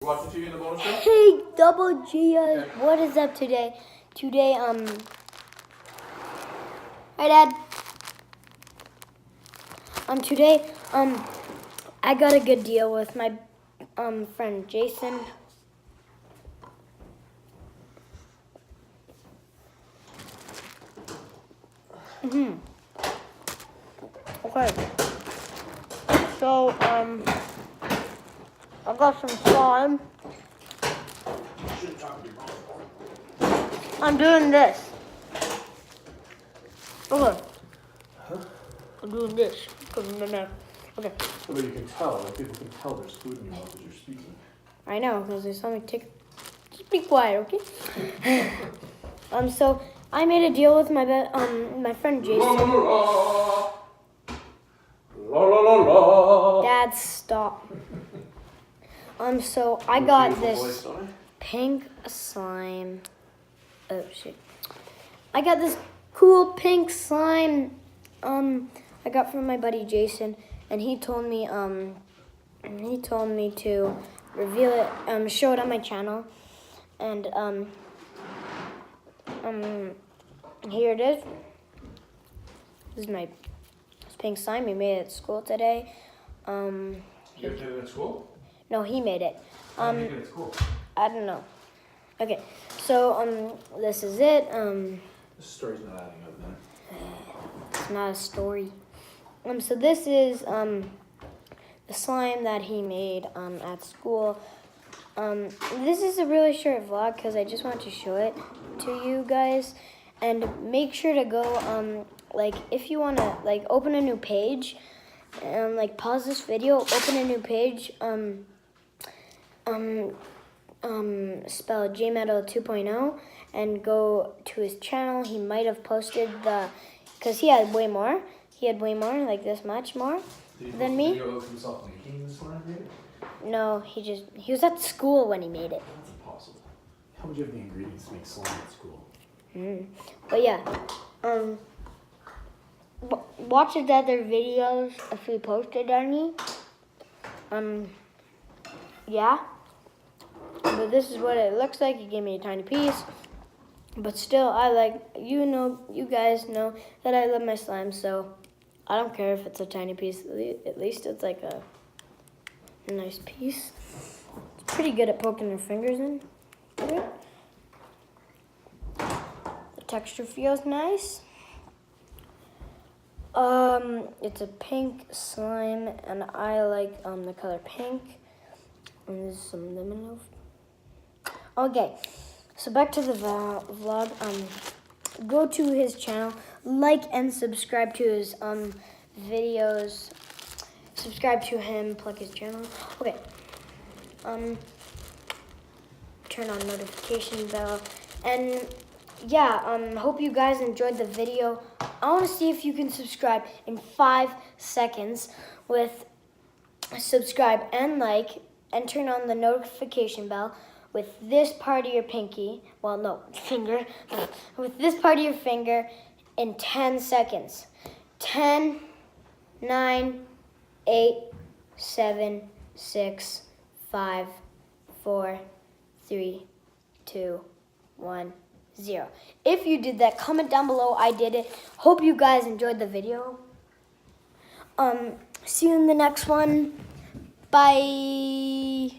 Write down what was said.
Watching TV in the bonus show? Hey, Double G, what is up today? Today, hi, Dad. Today, I got a good deal with my, friend Jason. Okay. So, I got some slime. I'm doing this. Okay. Huh? I'm doing this. Okay. Well, you can tell. Like, people can tell there's food in your mouth as you're speaking. I know, because they saw me take. Just be quiet, okay? So I made a deal with my friend Jason. La la la la la la. Dad, stop. So I got this Voice, don't I? pink slime. Oh shit! I got this cool pink slime. I got from my buddy Jason, and he told me to reveal it, show it on my channel, and here it is. This is my pink slime. We made it at school today. You have to do it at school? No, he made it. How did you make it at school? I don't know. Okay, so this is it. This story's not adding up, man. It's not a story. So this is the slime that he made at school. This is a really short vlog because I just want to show it to you guys. And make sure to go like if you want to like open a new page and like pause this video, open a new page. Spell JMetal 2.0 and go to his channel. He might have posted because he had way more. He had way more, like this much more than me. Did he video of himself making the slime made it? No, he was at school when he made it. That's impossible. How would you have the ingredients to make slime at school? But yeah, watch his other videos if he posted any. Yeah. But this is what it looks like. He gave me a tiny piece. But still, you guys know that I love my slime, so I don't care if it's a tiny piece. At least it's like a nice piece. It's pretty good at poking your fingers in. The texture feels nice. It's a pink slime, and I like the color pink. And there's some lemon loaf. Okay, so back to the vlog. Go to his channel, like and subscribe to his videos. Subscribe to him, plug his channel. Okay. Turn on notification bell, and yeah. Hope you guys enjoyed the video. I want to see if you can subscribe in 5 seconds with subscribe and like, and turn on the notification bell with this part of your pinky, well, no, finger, with this part of your finger in 10 seconds. 10, 9, 8, 7, 6, 5, 4, 3, 2, 1, 0. If you did that, comment down below. I did it. Hope you guys enjoyed the video. See you in the next one. Bye.